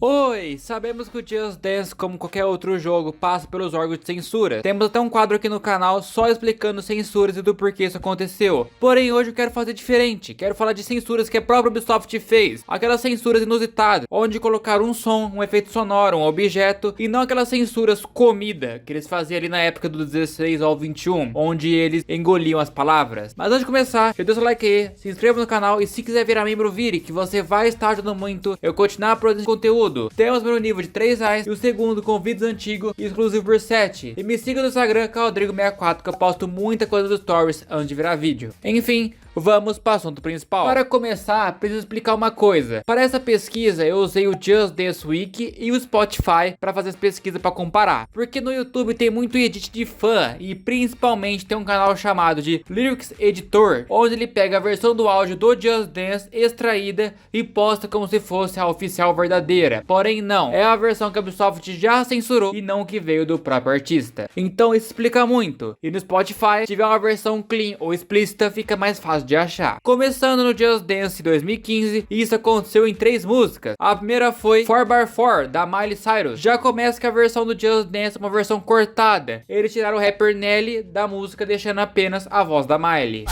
Oi, sabemos que o Just Dance, como qualquer outro jogo, passa pelos órgãos de censura. Temos até um quadro aqui no canal só explicando censuras e do porquê isso aconteceu. Porém, hoje eu quero fazer diferente. Quero falar de censuras que a própria Ubisoft fez. Aquelas censuras inusitadas, onde colocaram um som, um efeito sonoro, um objeto, e não aquelas censuras comida que eles faziam ali na época do 16 ao 21, onde eles engoliam as palavras. Mas antes de começar, já deixa o like aí, se inscreva no canal e se quiser virar membro, vire, que você vai estar ajudando muito eu continuar produzindo conteúdo. Temos meu nível de R$3 e o segundo com vídeos antigos e exclusivo por 7. E me siga no Instagram, Caldrigo64, que eu posto muita coisa dos stories antes de virar vídeo. Enfim, vamos para o assunto principal. Para começar, preciso explicar uma coisa. Para essa pesquisa, eu usei o Just Dance Wiki e o Spotify para fazer as pesquisas para comparar. Porque no YouTube tem muito edit de fã e principalmente tem um canal chamado de Lyrics Editor, onde ele pega a versão do áudio do Just Dance extraída e posta como se fosse a oficial verdadeira. Porém não, é a versão que a Ubisoft já censurou e não que veio do próprio artista. Então isso explica muito. E no Spotify, se tiver uma versão clean ou explícita, fica mais fácil de achar. Começando no Just Dance 2015, e isso aconteceu em 3 músicas. A primeira foi 4x4 da Miley Cyrus. Já começa que a versão do Just Dance é uma versão cortada. Eles tiraram o rapper Nelly da música, deixando apenas a voz da Miley.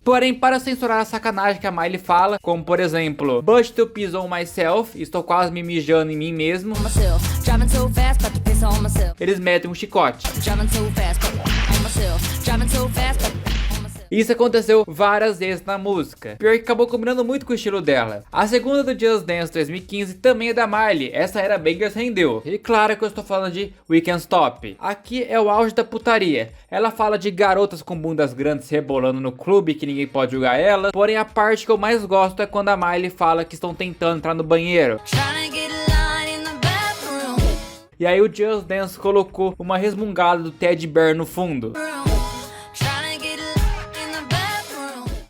Porém, para censurar a sacanagem que a Miley fala, como por exemplo, but to piss on myself, estou quase me mijando em mim mesmo, eles metem um chicote. Isso aconteceu várias vezes na música, pior que acabou combinando muito com o estilo dela. A segunda do Just Dance 2015 também é da Miley, essa era Bangers rendeu. E claro que eu estou falando de We Can't Stop. Aqui é o auge da putaria. Ela fala de garotas com bundas grandes rebolando no clube, que ninguém pode julgar ela. Porém a parte que eu mais gosto é quando a Miley fala que estão tentando entrar no banheiro. E aí o Just Dance colocou uma resmungada do Teddy Bear no fundo.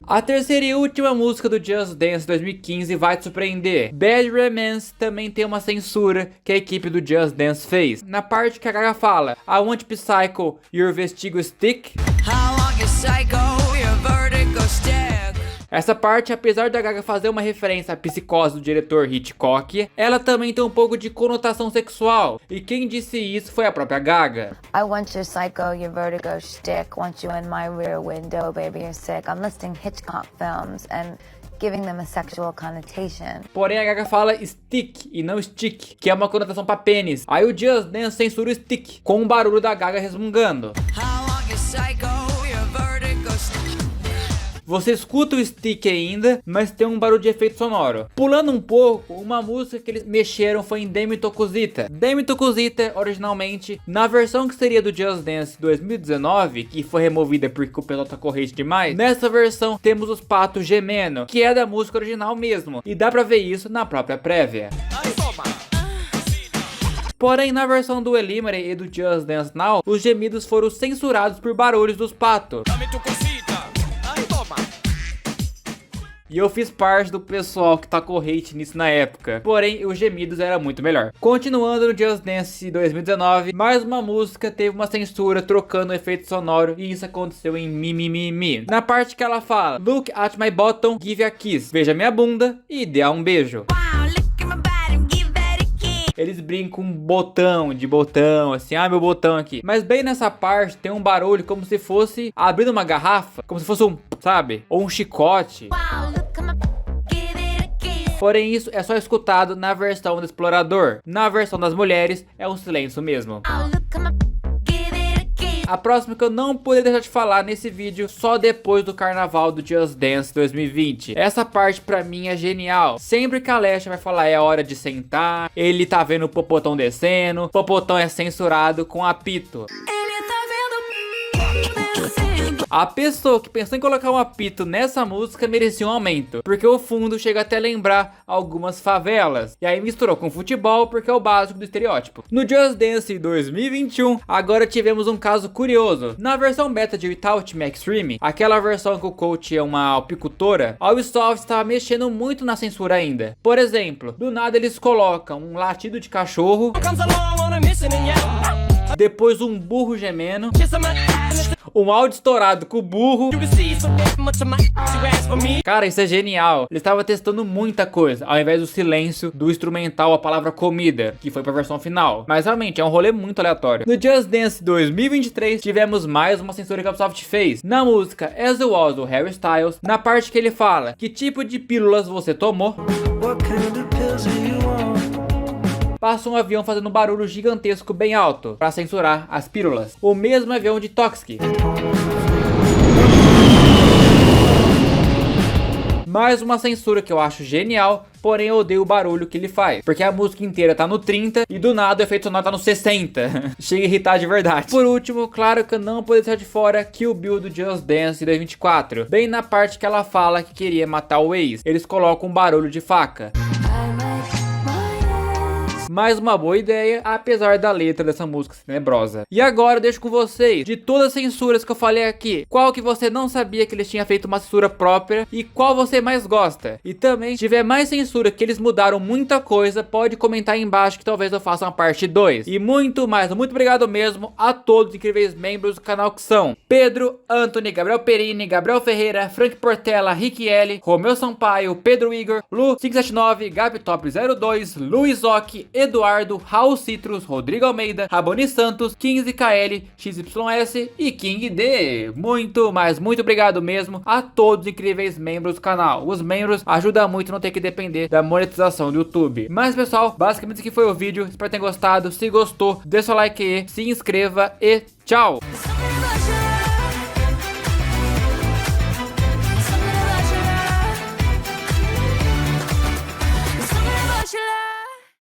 A terceira e última música do Just Dance 2015 vai te surpreender. Bad Romance também tem uma censura que a equipe do Just Dance fez. Na parte que a Gaga fala I want psycho, your vestigo stick. Essa parte, apesar da Gaga fazer uma referência à psicose do diretor Hitchcock, ela também tem um pouco de conotação sexual. E quem disse isso foi a própria Gaga. I want your psycho, your vertigo shtick, want you in my rear window, baby, you're sick. I'm listing Hitchcock films and giving them a sexual connotation. Porém a Gaga fala stick e não stick, que é uma conotação pra pênis. Aí o Just Dance censura o stick, com o barulho da Gaga resmungando. Você escuta o stick ainda, mas tem um barulho de efeito sonoro. Pulando um pouco, uma música que eles mexeram foi em Demi Tokusita. Demi Tokusita, originalmente, na versão que seria do Just Dance 2019, que foi removida porque o pessoal tá corrente demais, nessa versão temos os patos gemendo, que é da música original mesmo. E dá pra ver isso na própria prévia. Porém, na versão do Eliminate e do Just Dance Now, os gemidos foram censurados por barulhos dos patos. E eu fiz parte do pessoal que tá corrente nisso na época. Porém, os gemidos era muito melhor. Continuando no Just Dance 2019, mais uma música teve uma censura trocando o efeito sonoro. E isso aconteceu em Mi Mi Mi Mi. Na parte que ela fala Look at my bottom, give a kiss. Veja minha bunda e dê um beijo. Eles brincam com botão, assim, meu botão aqui. Mas bem nessa parte tem um barulho como se fosse abrindo uma garrafa, como se fosse um, sabe? Ou um chicote. Porém isso é só escutado na versão do explorador. Na versão das mulheres é um silêncio mesmo. A próxima que eu não poderia deixar de falar nesse vídeo só depois do carnaval do Just Dance 2020. Essa parte pra mim é genial. Sempre que a Alessia vai falar é hora de sentar, ele tá vendo o popotão descendo, o popotão é censurado com apito. A pessoa que pensou em colocar um apito nessa música merecia um aumento, porque o fundo chega até a lembrar algumas favelas. E aí misturou com futebol porque é o básico do estereótipo. No Just Dance 2021, agora tivemos um caso curioso. Na versão beta de Without Me Extreme, aquela versão que o coach é uma apicultora, a Ubisoft estava mexendo muito na censura ainda. Por exemplo, do nada eles colocam um latido de cachorro, depois um burro gemendo, um áudio estourado com o burro. Cara, isso é genial. Ele estava testando muita coisa, ao invés do silêncio do instrumental, a palavra comida, que foi pra versão final. Mas realmente é um rolê muito aleatório. No Just Dance 2023 tivemos mais uma censura que a Ubisoft fez. Na música As It Was do Harry Styles, na parte que ele fala que tipo de pílulas você tomou, passa um avião fazendo um barulho gigantesco bem alto para censurar as pílulas. O mesmo avião de Toxic. Mais uma censura que eu acho genial, porém eu odeio o barulho que ele faz, porque a música inteira tá no 30 e do nada o efeito sonoro tá no 60. Chega a irritar de verdade. Por último, claro que eu não poderia deixar de fora Kill Bill do Just Dance 2024, bem na parte que ela fala que queria matar o ex, eles colocam um barulho de faca. Mais uma boa ideia, apesar da letra dessa música tenebrosa. E agora eu deixo com vocês, de todas as censuras que eu falei aqui, qual que você não sabia que eles tinham feito uma censura própria e qual você mais gosta. E também, se tiver mais censura que eles mudaram muita coisa, pode comentar aí embaixo que talvez eu faça uma parte 2. E muito mais, muito obrigado mesmo a todos os incríveis membros do canal que são Pedro, Anthony, Gabriel Perini, Gabriel Ferreira, Frank Portela, Rick L, Romeu Sampaio, Pedro Igor, Lu 579, Gabtop02, Luiz Ock, Eduardo, Raul Citrus, Rodrigo Almeida, Raboni Santos, 15KL, XYS e King D. Muito, mas muito obrigado mesmo a todos os incríveis membros do canal. Os membros ajudam muito a não ter que depender da monetização do YouTube. Mas pessoal, basicamente esse aqui foi o vídeo. Espero que tenham gostado. Se gostou, deixa o like aí, se inscreva e tchau!